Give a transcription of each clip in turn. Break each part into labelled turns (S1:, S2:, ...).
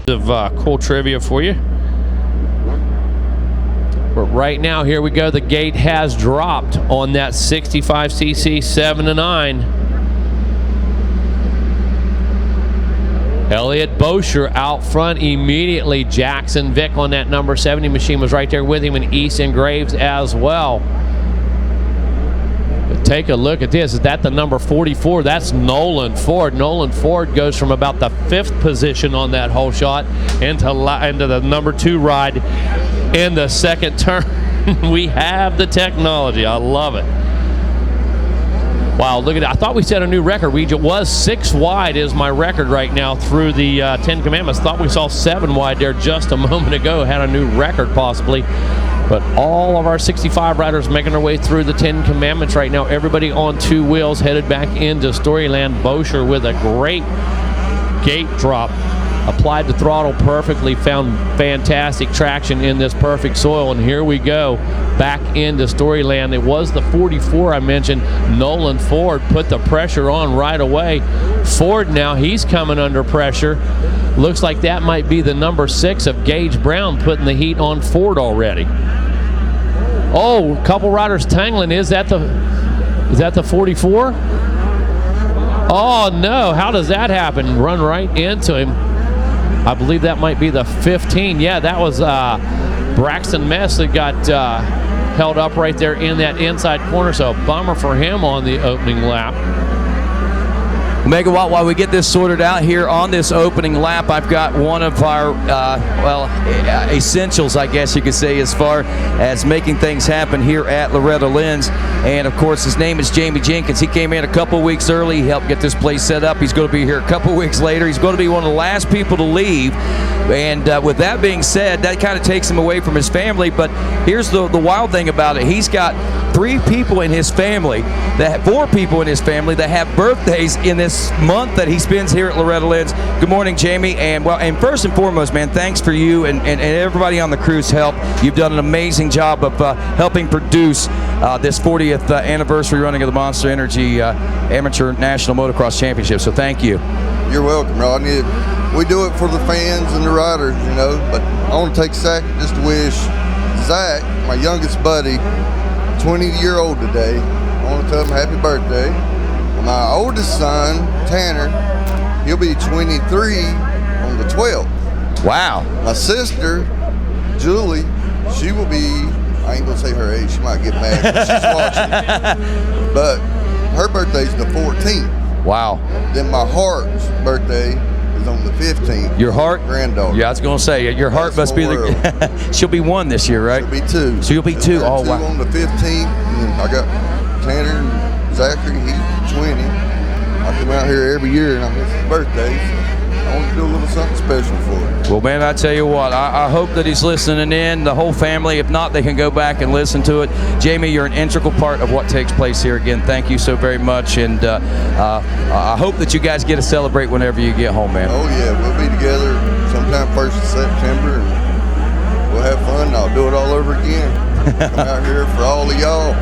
S1: Cool trivia for you. But right now, here we go. The gate has dropped on that 65cc 7-9. Elliott Bosher out front immediately. Jackson Vick on that number 70 machine was right there with him, and Easton Graves as well. But take a look at this. Is that the number 44? That's Nolan Ford. Nolan Ford goes from about the 5th position on that whole shot into the number 2 ride in the 2nd turn. We have the technology. I love it. Wow, look at that. I thought we set a new record. It was 6 wide is my record right now through the 10 Commandments. Thought we saw 7 wide there just a moment ago. Had a new record possibly. But all of our 65 riders making their way through the 10 Commandments right now. Everybody on 2 wheels headed back into Storyland. Bosher with a great gate drop. Applied the throttle perfectly, found fantastic traction in this perfect soil, and here we go back into Storyland. It was the 44 I mentioned. Nolan Ford put the pressure on right away. Ford now, he's coming under pressure. Looks like that might be the number 6 of Gage Brown putting the heat on Ford already. Oh, a couple riders tangling. Is that the 44? Oh no, how does that happen? Run right into him. I believe that might be the 15. Yeah, that was Braxton Mess that got held up right there in that inside corner. So a bummer for him on the opening lap.
S2: Megawatt, while we get this sorted out here on this opening lap, I've got one of our, essentials, I guess you could say, as far as making things happen here at Loretta Lynn's. And, of course, his name is Jamie Jenkins. He came in a couple weeks early. He helped get this place set up. He's going to be here a couple weeks later. He's going to be one of the last people to leave. And with that being said, that kind of takes him away from his family. But here's the wild thing about it. He's got 4 people in his family that have birthdays in this month that he spends here at Loretta Lynn's. Good morning, Jamie. And first and foremost, man, thanks for you and everybody on the crew's help. You've done an amazing job of helping produce this 40th anniversary running of the Monster Energy Amateur National Motocross Championship. So thank you.
S3: You're welcome, Rodney. We do it for the fans and the riders, you know, but I want to take a second just to wish Zach, my youngest buddy, 20-year-old today. I want to tell him happy birthday. My oldest son, Tanner, he'll be 23 on the 12th.
S2: Wow.
S3: My sister, Julie, she will be, I ain't gonna say her age, she might get mad when she's watching. But her birthday's the 14th.
S2: Wow.
S3: Then my heart's birthday is on the 15th.
S2: Your heart?
S3: Granddaughter.
S2: Yeah, I was gonna say, your heart must be the, she'll be 1 this year, right?
S3: She'll be 2.
S2: So you'll be 2, oh wow.
S3: 2 on the 15th, and I got Tanner and Zachary, he's 20. I come out here every year and I miss his birthday, so I want to do a little something special for him.
S2: Well, man, I tell you what, I hope that he's listening in, the whole family. If not, they can go back and listen to it. Jamie, you're an integral part of what takes place here. Again, thank you so very much, and I hope that you guys get to celebrate whenever you get home, man.
S3: Oh yeah, we'll be together sometime 1st of September, and we'll have fun. I'll do it all over again. Come out here for all of y'all.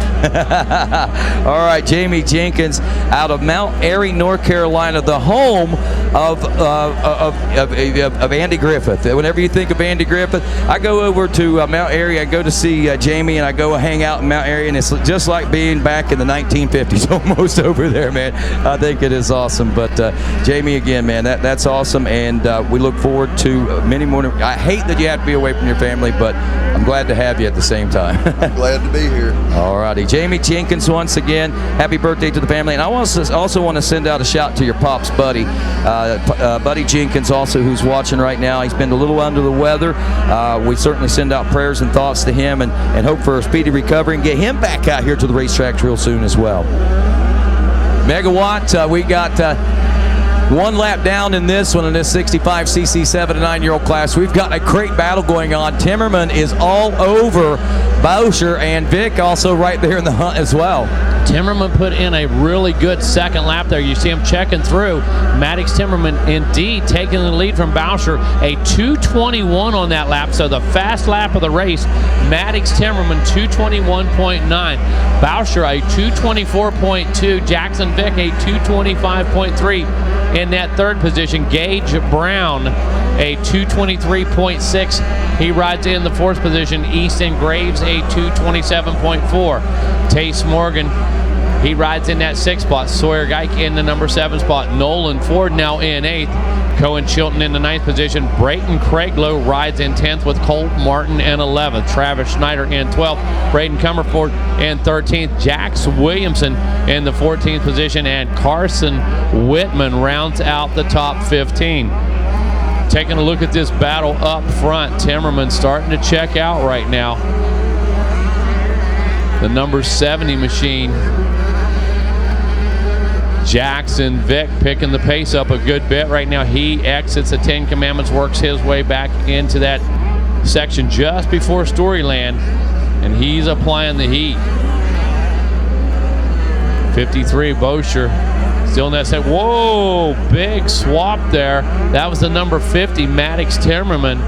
S2: All right, Jamie Jenkins out of Mount Airy, North Carolina, the home of Andy Griffith. Whenever you think of Andy Griffith, I go over to Mount Airy. I go to see Jamie, and I go hang out in Mount Airy, and it's just like being back in the 1950s, almost over there, man. I think it is awesome. But Jamie, again, man, that's awesome, and we look forward to many more. I hate that you have to be away from your family, but I'm glad to have you at the same time.
S3: I'm glad to be here.
S2: All righty. Jamie Jenkins, once again, happy birthday to the family. And I also want to send out a shout to your pops, Buddy. Buddy Jenkins also, who's watching right now. He's been a little under the weather. We certainly send out prayers and thoughts to him and hope for a speedy recovery and get him back out here to the racetrack real soon as well. Megawatt, we got 1 lap down in this one in this 65cc 7 to 9-year-old class. We've got a great battle going on. Timmerman is all over Bosher, and Vic also right there in the hunt as well.
S1: Timmerman put in a really good second lap there. You see him checking through. Maddox Timmerman indeed taking the lead from Boucher. A 2:21 on that lap, so the fast lap of the race. Maddox Timmerman 2:21.9. Boucher a 2:24.2. Jackson Vick a 2:25.3. In that third position, Gage Brown a 2:23.6. He rides in the fourth position. Easton Graves a 2:27.4. Tace Morgan, he rides in that sixth spot. Sawyer Geik in the number 7 spot. Nolan Ford now in 8th. Cohen Chilton in the 9th position. Brayton Craiglow rides in 10th with Colt Martin in 11th. Travis Schneider in 12th. Braden Comerford in 13th. Jax Williamson in the 14th position. And Carson Whitman rounds out the top 15. Taking a look at this battle up front. Timmerman starting to check out right now. The number 70 machine. Jackson Vick picking the pace up a good bit right now. He exits the 10 Commandments, works his way back into that section just before Storyland, and he's applying the heat. 53, Boucher still in that set. Whoa, big swap there. That was the number 50, Maddox Timmerman,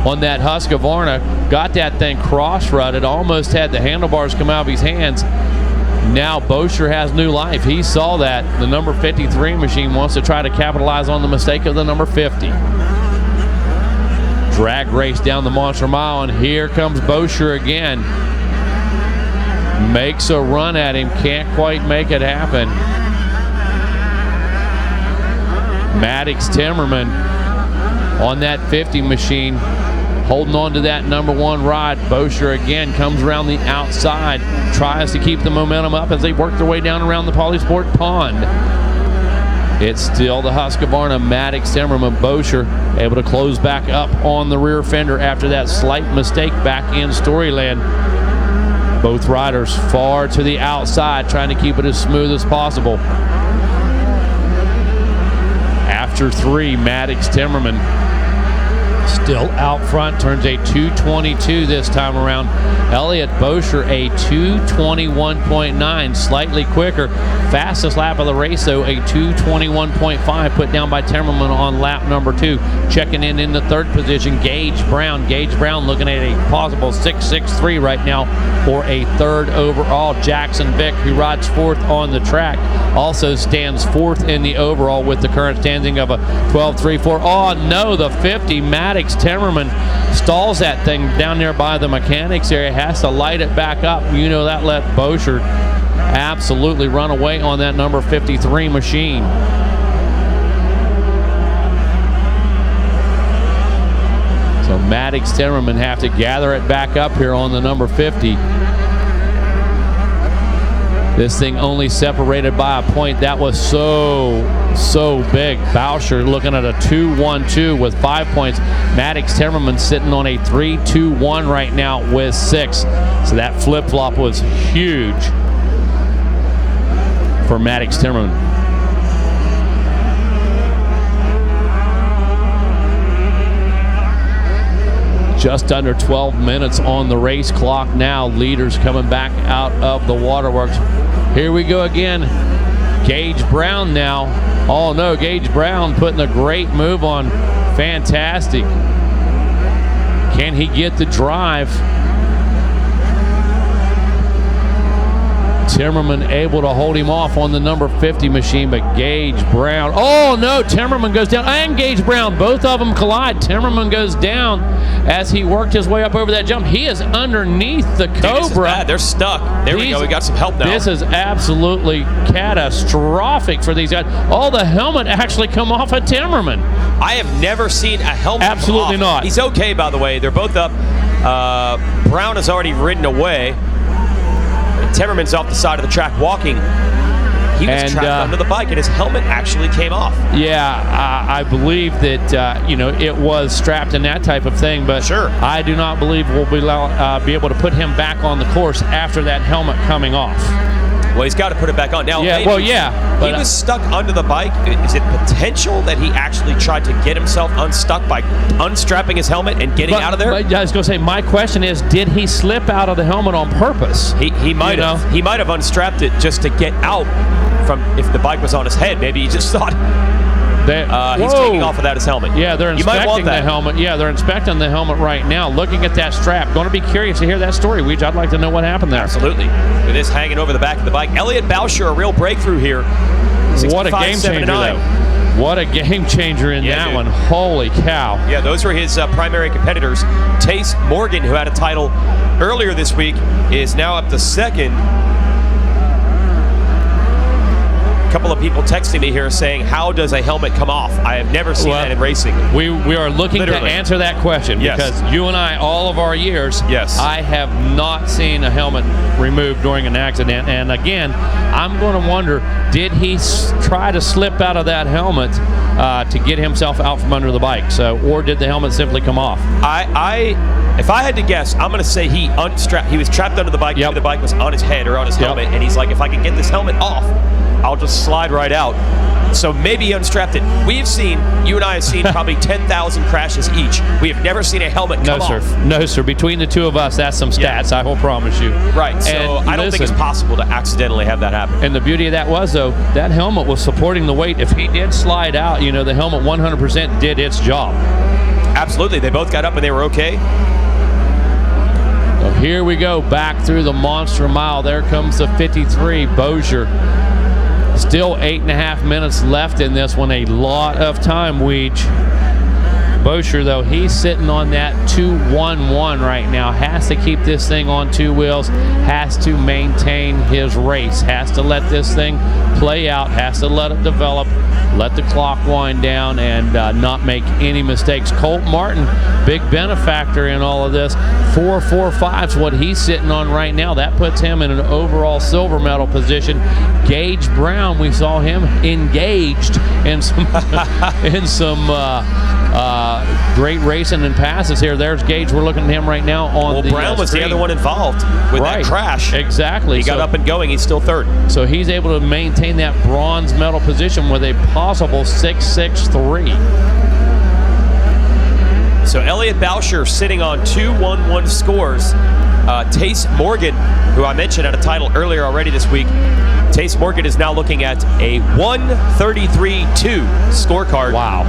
S1: on that Husqvarna. Got that thing cross-rutted, almost had the handlebars come out of his hands. Now Boucher has new life. He saw that. The number 53 machine wants to try to capitalize on the mistake of the number 50. Drag race down the Monster Mile, and here comes Boucher again. Makes a run at him, can't quite make it happen. Maddox Timmerman on that 50 machine, holding on to that number 1 ride. Boucher again comes around the outside, tries to keep the momentum up as they work their way down around the Polysport pond. It's still the Husqvarna, Maddox Timmerman. Boucher able to close back up on the rear fender after that slight mistake back in Storyland. Both riders far to the outside, trying to keep it as smooth as possible. After 3, Maddox Timmerman still out front, turns a 2:22 this time around. Elliott Boucher a 2:21.9, slightly quicker. Fastest lap of the race though, a 2:21.5, put down by Timmerman on lap number 2. Checking in the third position, Gage Brown. Gage Brown looking at a possible 6.63 right now for a third overall. Jackson Vick, who rides 4th on the track, also stands 4th in the overall with the current standing of a 12.34. Oh no, the 50, Maddox Timmerman stalls that thing down there by the mechanics area, has to light it back up. You know that let Boucher absolutely run away on that number 53 machine. So Maddox Timmerman have to gather it back up here on the number 50. This thing only separated by a point. That was so big. Boucher looking at a 2.12 with 5 points. Maddox Timmerman sitting on a 3.21 right now with 6. So that flip-flop was huge for Maddox Timmerman. Just under 12 minutes on the race clock now. Leaders coming back out of the waterworks. Here we go again. Gage Brown now. Oh no, Gage Brown putting a great move on. Fantastic. Can he get the drive? Timmerman able to hold him off on the number 50 machine, but Gage Brown. Oh no, Timmerman goes down, and Gage Brown, both of them collide. Timmerman goes down as he worked his way up over that jump. He is underneath the Cobra.
S4: Dude, this is bad. They're stuck. There we go. We got some help now.
S1: This is absolutely catastrophic for these guys. Oh, the helmet actually come off of Timmerman.
S4: I have never seen a helmet
S1: Absolutely
S4: come off.
S1: not.
S4: He's okay, by the way. They're both up. Brown has already ridden away. Timmerman's off the side of the track walking. He was trapped under the bike, and his helmet actually came off.
S1: Yeah, I believe that it was strapped in that type of thing, but
S4: sure,
S1: I do not believe we'll be able to put him back on the course after that helmet coming off.
S4: Well, he's got to put it back on. Now,
S1: Yeah,
S4: maybe
S1: well, yeah,
S4: he
S1: but,
S4: was stuck under the bike. Is it potential that he actually tried to get himself unstuck by unstrapping his helmet and getting out of there?
S1: But I was going to say, my question is, did he slip out of the helmet on purpose?
S4: He might have. He might have unstrapped it just to get out from if the bike was on his head. Maybe he just thought he's taking off without his helmet.
S1: Yeah, they're inspecting the helmet. Yeah, they're inspecting the helmet right now, looking at that strap. Going to be curious to hear that story, Weege. I'd like to know what happened there.
S4: Absolutely. With this hanging over the back of the bike. Elliott Boucher, a real breakthrough here.
S1: What a game changer, though. What a game changer in that one. Holy cow.
S4: Yeah, those were his primary competitors. Tace Morgan, who had a title earlier this week, is now up to second. A couple of people texting me here saying, how does a helmet come off? I have never seen that in racing.
S1: We are looking to answer that question because you and I, all of our years, I have not seen a helmet removed during an accident. And again, I'm going to wonder, did he try to slip out of that helmet to get himself out from under the bike? Or did the helmet simply come off?
S4: If I had to guess, I'm going to say he unstrapped. He was trapped under the bike. Maybe the bike was on his head or on his helmet, and he's like, if I can get this helmet off, I'll just slide right out. So maybe he unstrapped it. We've seen, you and I have seen probably 10,000 crashes each. We have never seen a helmet come off.
S1: No, sir. Between the two of us, that's some stats, I will promise you.
S4: Right. So I don't think it's possible to accidentally have that happen.
S1: And the beauty of that was, though, that helmet was supporting the weight. If he did slide out, the helmet 100% did its job.
S4: Absolutely. They both got up and they were okay.
S1: So here we go, back through the monster mile. There comes the 53, Boucher. Still 8.5 minutes left in this one. A lot of time, Weege. Boucher, though, he's sitting on that 2-1-1 right now. Has to keep this thing on two wheels. Has to maintain his race. Has to let this thing play out. Has to let it develop. Let the clock wind down and not make any mistakes. Colt Martin, big benefactor in all of this. 4.45 is what he's sitting on right now. That puts him in an overall silver medal position. Gage Brown, we saw him engaged in some great racing and passes here. There's Gage. We're looking at him right now on the
S4: Brown was
S1: screen.
S4: the other one involved with that crash.
S1: Exactly.
S4: He got up and going. He's still third.
S1: So he's able to maintain that bronze medal position with a possible 6.63.
S4: So Elliott Boucher sitting on 2-1-1 scores. Tace Morgan, who I mentioned had a title earlier already this week. Tace Morgan is now looking at a 133.2 scorecard.
S1: Wow.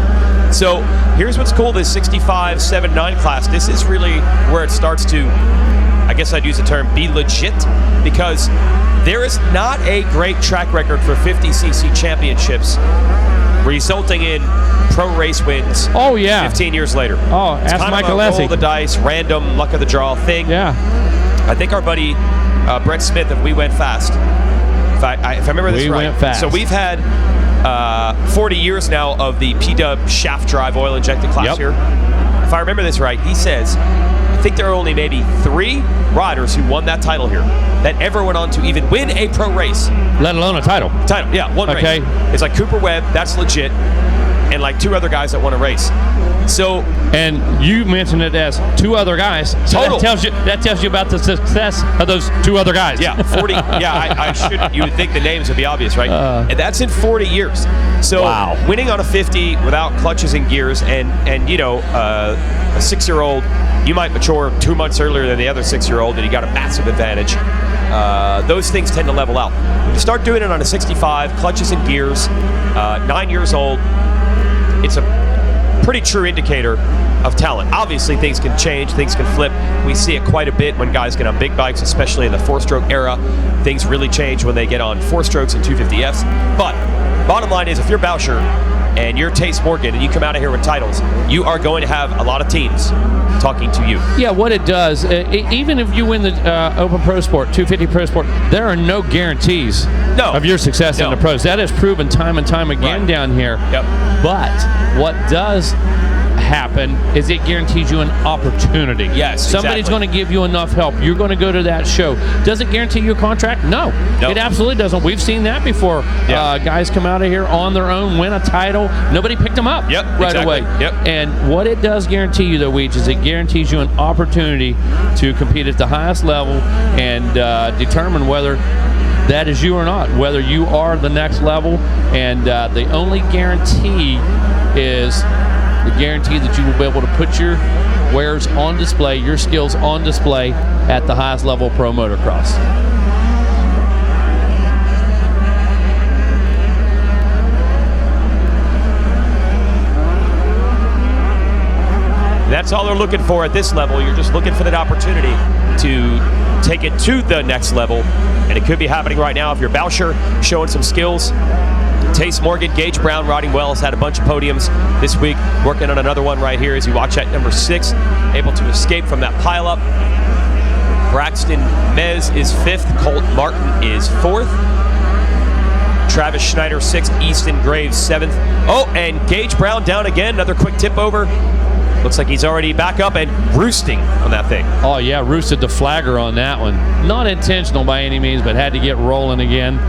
S4: So here's what's cool, this 65-7-9 class. This is really where it starts to, I guess I'd use the term, be legit, because there is not a great track record for 50cc championships resulting in pro race wins 15 years later.
S1: Oh,
S4: it's
S1: ask
S4: kind
S1: Michael
S4: of a
S1: Lessie.
S4: roll of the dice, random, luck of the draw thing.
S1: Yeah.
S4: I think our buddy Brett Smith, if we went fast, if I remember this right.
S1: We went fast.
S4: So we've had 40 years now of the P-Dub shaft drive oil injected class here. If I remember this right, he says, I think there are only maybe 3 riders who won that title here that ever went on to even win a pro race.
S1: Let alone a title.
S4: Yeah, one race. It's like Cooper Webb, that's legit, and like 2 other guys that won a race. So,
S1: and you mentioned it as 2 other guys. So
S4: total.
S1: That tells you about the success of those 2 other guys.
S4: Yeah, 40. Yeah, I should. You would think the names would be obvious, right? And that's in 40 years. So winning on a 50 without clutches and gears, and a 6-year-old, you might mature 2 months earlier than the other 6-year-old, and you got a massive advantage. Those things tend to level out. When you start doing it on a 65, clutches and gears, 9 years old, it's a pretty true indicator of talent. Obviously, things can change, things can flip. We see it quite a bit when guys get on big bikes, especially in the 4-stroke era. Things really change when they get on 4-strokes and 250Fs. But bottom line is, if you're Boucher and you're Tace Morgan and you come out of here with titles, you are going to have a lot of teams talking to you.
S1: Yeah, what it does, even if you win the Open Pro Sport, 250 Pro Sport, there are no guarantees of your success in the pros. That is proven time and time again down here. But what does happen is it guarantees you an opportunity.
S4: Yes,
S1: somebody's going to give you enough help. You're going to go to that show. Does it guarantee you a contract? No, it absolutely doesn't. We've seen that before. Guys come out of here on their own, win a title. Nobody picked them up right away. And what it does guarantee you, though, Weege, is it guarantees you an opportunity to compete at the highest level and determine whether that is you or not, whether you are the next level. And the only guarantee is the guarantee that you will be able to put your wares on display, your skills on display at the highest level pro motocross.
S4: That's all they're looking for at this level. You're just looking for that opportunity to take it to the next level. And it could be happening right now if you're Boucher showing some skills. Tace Morgan, Gage Brown riding well, has had a bunch of podiums this week, working on another one right here as you watch at number 6, able to escape from that pileup. Braxton Mez is 5th, Colt Martin is 4th. Travis Schneider 6th, Easton Graves 7th. Oh, and Gage Brown down again, another quick tip over. Looks like he's already back up and roosting on that thing.
S1: Oh, yeah, roosted the flagger on that one. Not intentional by any means, but had to get rolling again.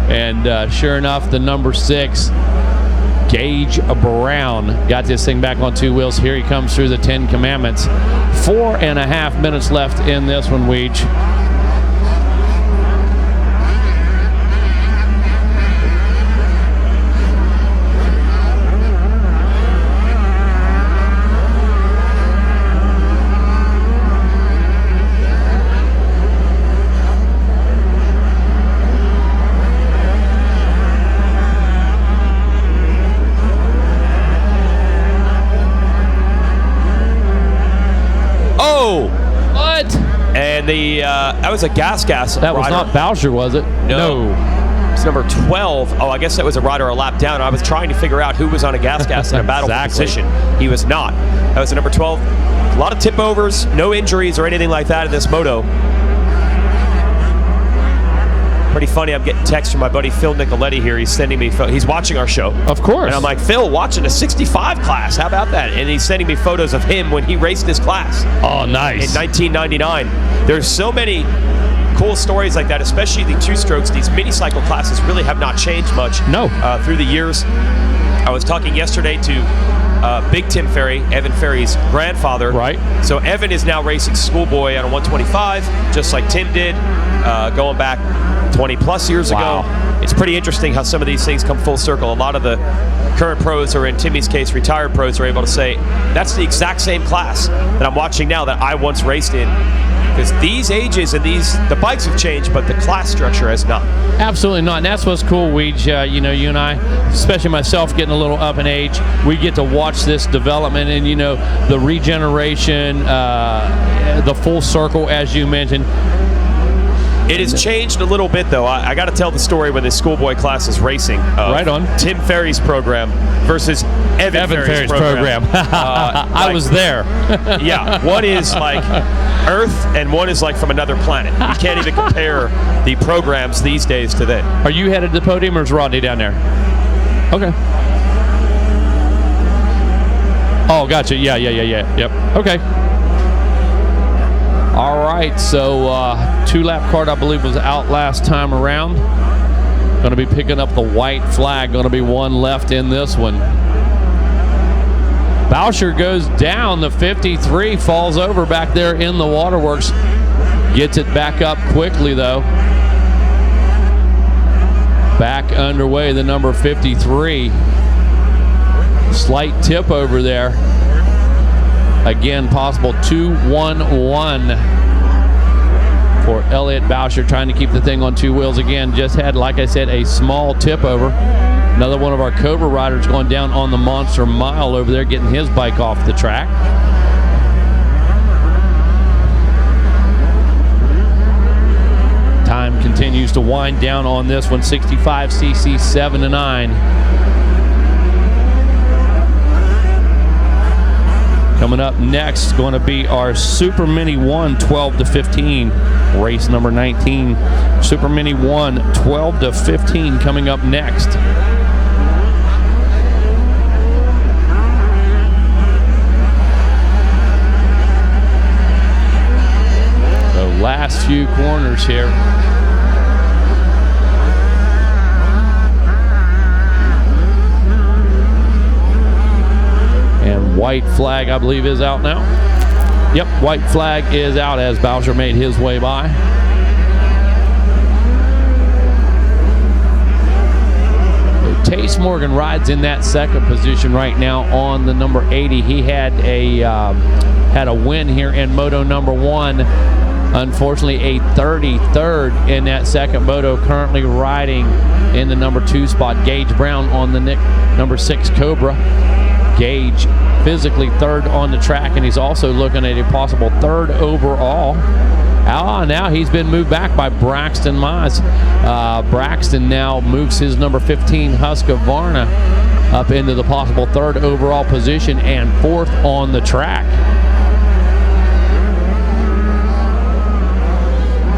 S1: And sure enough, the number 6, Gage Brown, got this thing back on 2 wheels. Here he comes through the 10 Commandments. 4.5 minutes left in this one, Weege.
S4: And that was a gas.
S1: That was
S4: rider.
S1: not Boucher, was it?
S4: No. It's number 12. Oh, I guess that was a rider a lap down. I was trying to figure out who was on a gas in a battle for position. He was not. That was a number 12. A lot of tip overs, no injuries or anything like that in this moto. Pretty funny. I'm getting texts from my buddy Phil Nicoletti here. He's sending me. He's watching our show.
S1: Of course.
S4: And I'm like, Phil, watching a 65 class. How about that? And he's sending me photos of him when he raced this class.
S1: Oh, nice.
S4: In 1999. There's so many cool stories like that, especially the 2-strokes. These mini cycle classes really have not changed much.
S1: No.
S4: Through the years. I was talking yesterday to Big Tim Ferry, Evan Ferry's grandfather.
S1: Right.
S4: So Evan is now racing schoolboy on a 125, just like Tim did, going back 20 plus years ago. It's pretty interesting how some of these things come full circle. A lot of the current pros, or in Timmy's case, retired pros, are able to say, that's the exact same class that I'm watching now that I once raced in. Because these ages and the bikes have changed, but the class structure has not.
S1: Absolutely not. And that's what's cool, Weege. You know, you and I, especially myself, getting a little up in age, we get to watch this development and, you know, the regeneration, the full circle, as you mentioned.
S4: It has changed a little bit, though. I got to tell the story when the schoolboy class is racing.
S1: Right on.
S4: Tim Ferry's program versus Evan Ferry's program.
S1: I was there.
S4: Yeah, one is like Earth and one is like from another planet. You can't even compare the programs these days to then.
S1: Are you headed to the podium, or is Rodney down there? Okay. Oh, gotcha. Yeah. Yep. Okay. All right, so 2-lap card, I believe, was out last time around. Going to be picking up the white flag. Going to be one left in this one. Boucher goes down. The 53 falls over back there in the waterworks. Gets it back up quickly, though. Back underway, the number 53. Slight tip over there. Again, possible 2-1-1 for Elliott Boucher, trying to keep the thing on 2 wheels. Again, just had, like I said, a small tip over. Another one of our Cobra riders going down on the Monster Mile over there, getting his bike off the track. Time continues to wind down on this one, 65cc, 7-9. Coming up next, going to be our Super Mini 1 12-15, race number 19. Super Mini 1 12-15 coming up next. The last few corners here. And white flag, I believe, is out now. Yep, white flag is out as Boucher made his way by. Tace Morgan rides in that second position right now on the number 80. He had a win here in Moto number 1. Unfortunately, a 33rd in that second moto. Currently riding in the number 2 spot, Gage Brown on the number 6 Cobra. Gage physically 3rd on the track, and he's also looking at a possible 3rd overall. Now he's been moved back by Braxton Mize. Braxton now moves his number 15 Husqvarna up into the possible 3rd overall position and 4th on the track.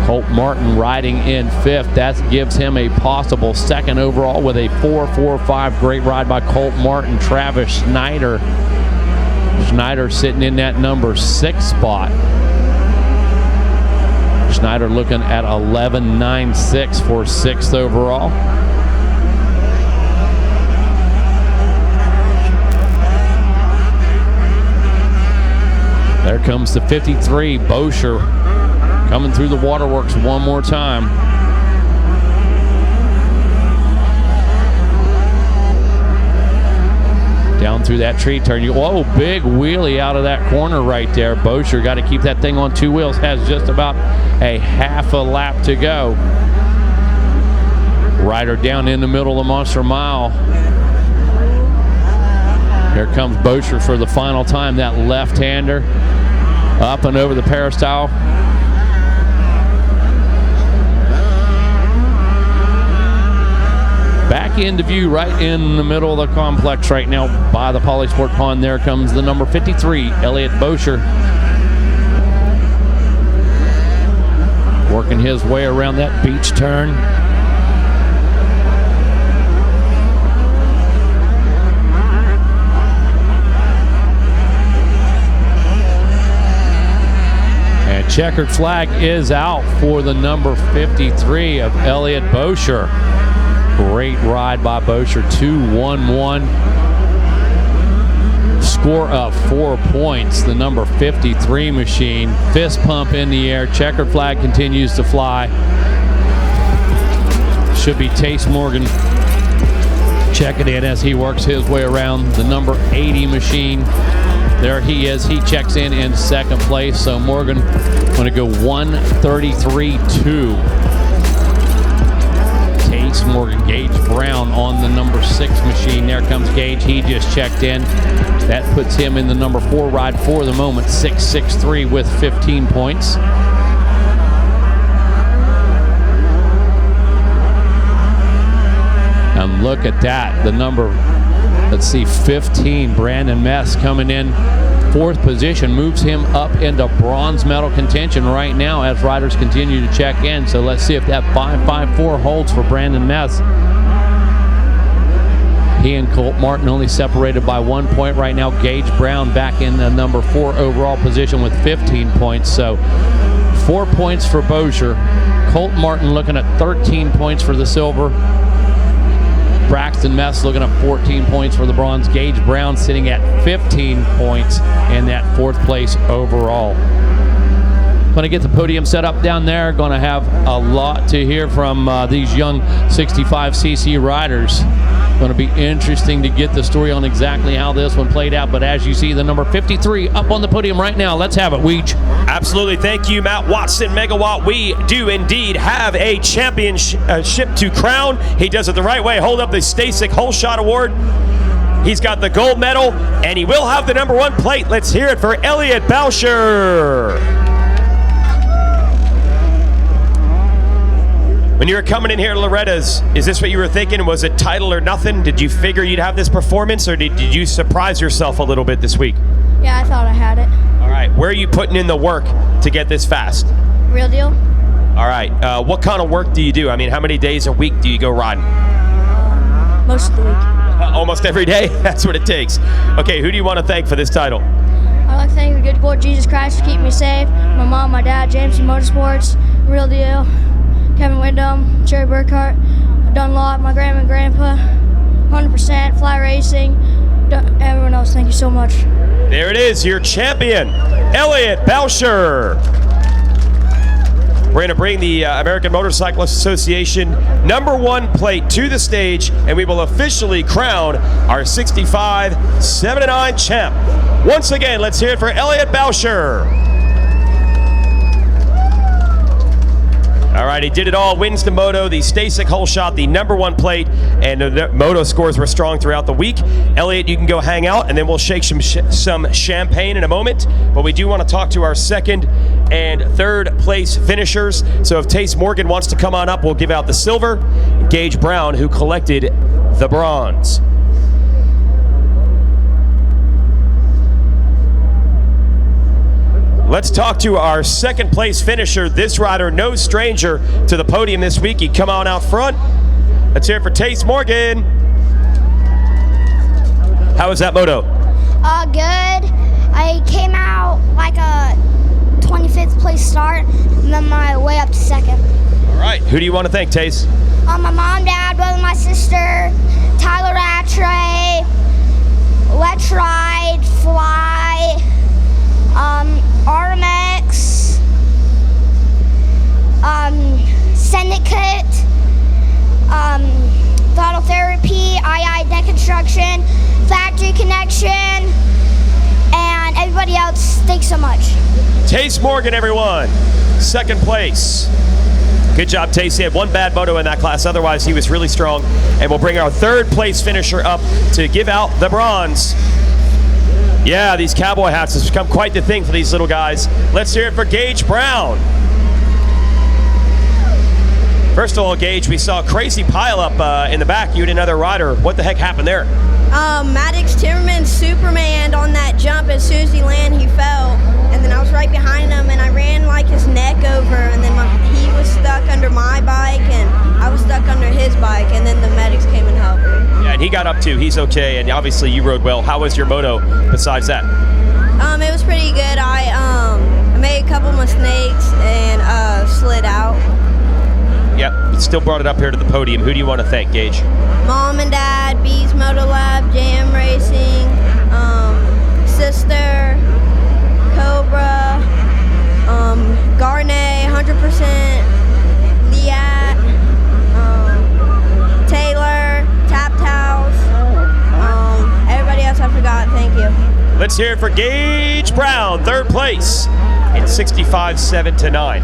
S1: Colt Martin riding in 5th. That gives him a possible 2nd overall with a 4.45. Great ride by Colt Martin. Travis Schneider sitting in that number 6 spot. Schneider looking at 11.96 for 6th overall. There comes the 53, Bosher, coming through the waterworks one more time. Down through that tree turn. Whoa, big wheelie out of that corner right there. Bosher got to keep that thing on 2 wheels. Has just about a half a lap to go. Rider down in the middle of the Monster Mile. Here comes Bosher for the final time. That left-hander up and over the peristyle. Back into view right in the middle of the complex right now by the Polysport Pond. There comes the number 53, Elliott Bosher. Working his way around that beach turn. And checkered flag is out for the number 53 of Elliott Bosher. Great ride by Bosher, 2.11. Score of 4 points. The number 53 machine. Fist pump in the air. Checkered flag continues to fly. Should be Tace Morgan checking in as he works his way around the number 80 machine. There he is. He checks in 2nd place. So Morgan going to go 1:33.2. Tace Morgan, Gage Brown on the number 6 machine. There comes Gage. He just checked in. That puts him in the number 4 ride for the moment, 6.63 with 15 points. And look at that. The number, let's see, 15, Brandon Mess coming in 4th position, moves him up into bronze medal contention right now as riders continue to check in. So let's see if that 5.54 holds for Brandon Mess. He and Colt Martin only separated by 1 point right now. Gage Brown back in the number 4 overall position with 15 points. So 4 points for Bosher. Colt Martin looking at 13 points for the silver. Braxton Mess looking at 14 points for the bronze. Gage Brown sitting at 15 points in that 4th place overall. Going to get the podium set up down there. Going to have a lot to hear from these young 65cc riders. Going to be interesting to get the story on exactly how this one played out. But as you see, the number 53 up on the podium right now. Let's have it, Weege.
S4: Absolutely. Thank you, Matt Watson, Megawatt. We do indeed have a championship to crown. He does it the right way. Hold up the Stasic Whole Shot Award. He's got the gold medal, and he will have the number 1 plate. Let's hear it for Elliott Bosher. When you were coming in here to Loretta's, is this what you were thinking? Was it title or nothing? Did you figure you'd have this performance, or did you surprise yourself a little bit this week?
S5: Yeah, I thought I had it.
S4: All right, where are you putting in the work to get this fast?
S5: Real deal.
S4: All right, what kind of work do you do? I mean, how many days a week do you go riding?
S5: Most of the week.
S4: Almost every day? That's what it takes. Okay, who do you want to thank for this title?
S5: I'd like to thank the good Lord Jesus Christ for keeping me safe. My mom, my dad, James from Motorsports, Real Deal, Kevin Windham, Jerry Burkhart, Dunlop, my grandma and grandpa, 100%, Fly Racing, everyone else, thank you so much.
S4: There it is, your champion, Elliott Bosher. we're going to bring the American Motorcyclist Association #1 plate to the stage, and we will officially crown our 65 7-9 champ. Once again, let's hear it for Elliott Boucher. All right, he did it all. Wins the Moto, the Stasic hole shot, the #1 plate, and the Moto scores were strong throughout the week. Elliott, you can go hang out, and then we'll shake some champagne in a moment. But we do want to talk to our second and third place finishers. So if Tace Morgan wants to come on up, we'll give out the silver. Gage Brown, who collected the bronze. Let's talk to our second place finisher. This rider, no stranger to the podium this week. He'd come on out front. Let's hear it for Tace Morgan. How was that moto?
S5: Good. I came out like a 25th place start, and then my way up to second.
S4: All right. Who do you want to thank, Tace?
S5: My mom, dad, brother, my sister, Tyler Rattray, Let's Ride, Fly, RMX, Syndicate, Throttle Therapy, II Deconstruction, Factory Connection, and everybody else. Thanks so much.
S4: Tace Morgan, everyone. Second place. Good job, Tace. He had one bad moto in that class. Otherwise, he was really strong. And we'll bring our third place finisher up to give out the bronze. Yeah, these cowboy hats has become quite the thing for these little guys. Let's hear it for Gage Brown. First of all, Gage, we saw a crazy pileup in the back. You and another rider. What the heck happened there?
S6: Maddox Timmerman Superman on that jump. As soon as he landed, he fell. And then I was right behind him, and I ran like his neck over. And then he was stuck under my bike, and I was stuck under his bike. And then the medics came and helped.
S4: Yeah, and he got up too. He's okay, and obviously you rode well. How was your moto besides that?
S6: It was pretty good. I made a couple mistakes and slid out.
S4: Yep, still brought it up here to the podium. Who do you want to thank, Gage?
S6: Mom and Dad, Bees Moto Lab, JM Racing, sister, Cobra, Garnet, 100%, Liat, Taylor, Tap Towels, everybody else I forgot. Thank you.
S4: Let's hear it for Gage Brown, third place in 65 7-9.